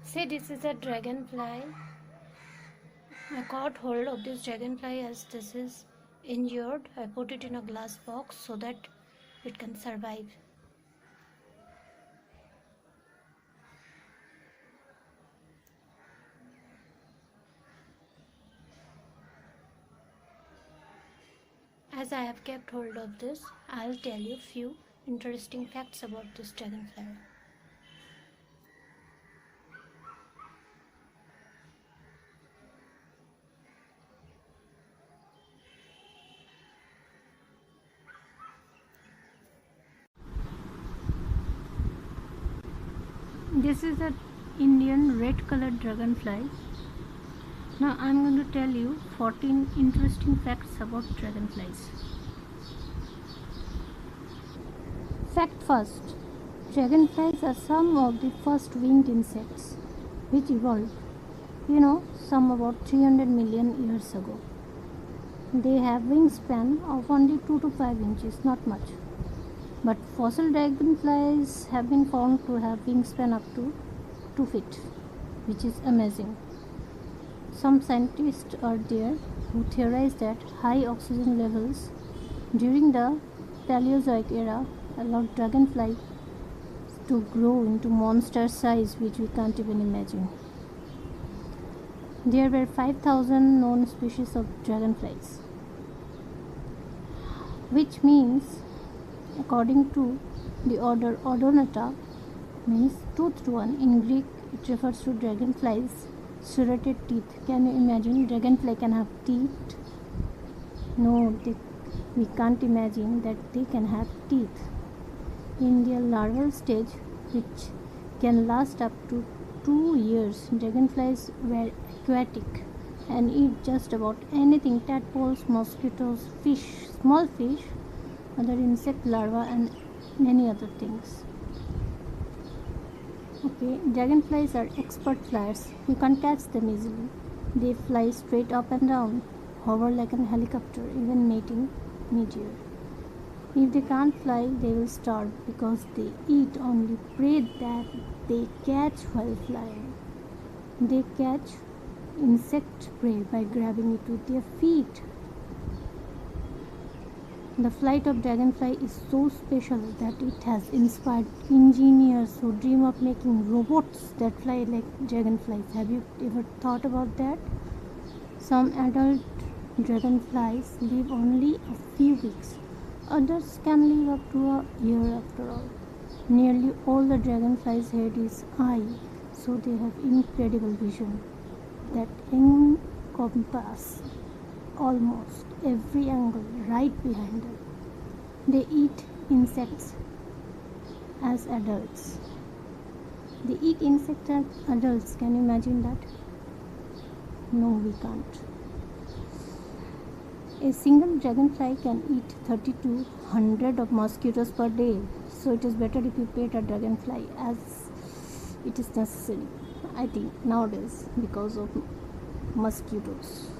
Say this is a dragonfly. I caught hold of this dragonfly as this is injured. I put it in a glass box so that it can survive. As I have kept hold of this, I'll tell you few interesting facts about this dragonfly. This is an Indian red colored dragonfly. Now I'm going to tell you 14 interesting facts about dragonflies. Fact first. Dragonflies are some of the first winged insects which evolved, some about 300 million years ago. They have wingspan of only 2 to 5 inches, not much. But fossil dragonflies have been found to have wingspan up to 2 feet, which is amazing. Some scientists are there who theorize that high oxygen levels during the Paleozoic era allowed dragonflies to grow into monster size which we can't even imagine. There were 5,000 known species of dragonflies, which means, according to the order Odonata, means toothed one. In Greek, it refers to dragonflies' serrated teeth. Can you imagine? Dragonfly can have teeth? No, we can't imagine that they can have teeth. In their larval stage, which can last up to 2 years, dragonflies were aquatic and eat just about anything: tadpoles, mosquitoes, fish, small fish, other insect larvae, and many other things. Okay, dragonflies are expert flyers. You can't catch them easily. They fly straight up and down, hover like a helicopter, even mating mid-air. If they can't fly, they will starve because they eat only prey that they catch while flying. They catch insect prey by grabbing it with their feet. The flight of dragonfly is so special that it has inspired engineers who dream of making robots that fly like dragonflies. Have you ever thought about that? Some adult dragonflies live only a few weeks. Others can live up to a year after all. Nearly all the dragonfly's head is eye, so they have incredible vision that encompass almost every angle right behind them. They eat insects as adults. They eat insects as adults. Can you imagine that? No, we can't. A single dragonfly can eat 30 to 100 of mosquitoes per day. So it is better if you pet a dragonfly as it is necessary, I think, nowadays because of mosquitoes.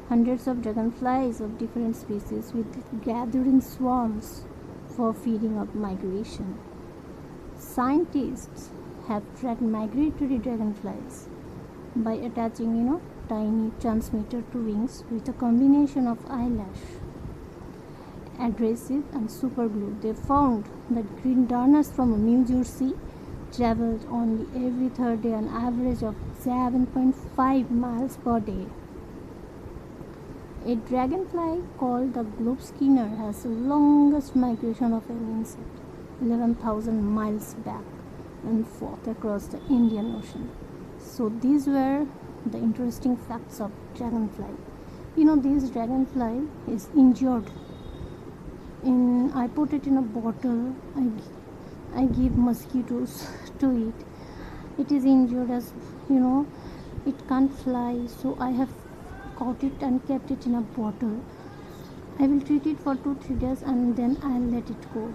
Hundreds of dragonflies of different species with gathering swarms for feeding of migration. Scientists have tracked migratory dragonflies by attaching, tiny transmitter to wings with a combination of eyelash, adhesive and super glue. They found that green darners from New Jersey traveled only every third day, an average of 7.5 miles per day. A dragonfly called the globe skinner has the longest migration of any insect, 11,000 miles back and forth across the Indian Ocean. So these were the interesting facts of dragonfly. This dragonfly is injured. I put it in a bottle. I give mosquitoes to eat. It is injured, as it can't fly, so I have caught it and kept it in a bottle. I will treat it for 2-3 days and then I'll let it go.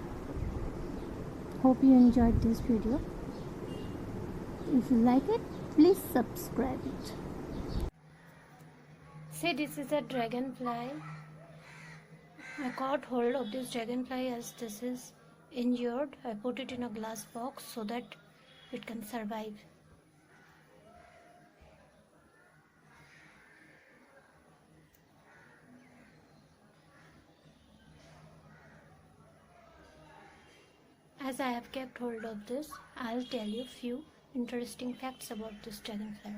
Hope you enjoyed this video. If you like it, please subscribe it. Say this is a dragonfly. I caught hold of this dragonfly as this is injured. I put it in a glass box so that it can survive. As I have kept hold of this, I'll tell you few interesting facts about this dragonfly.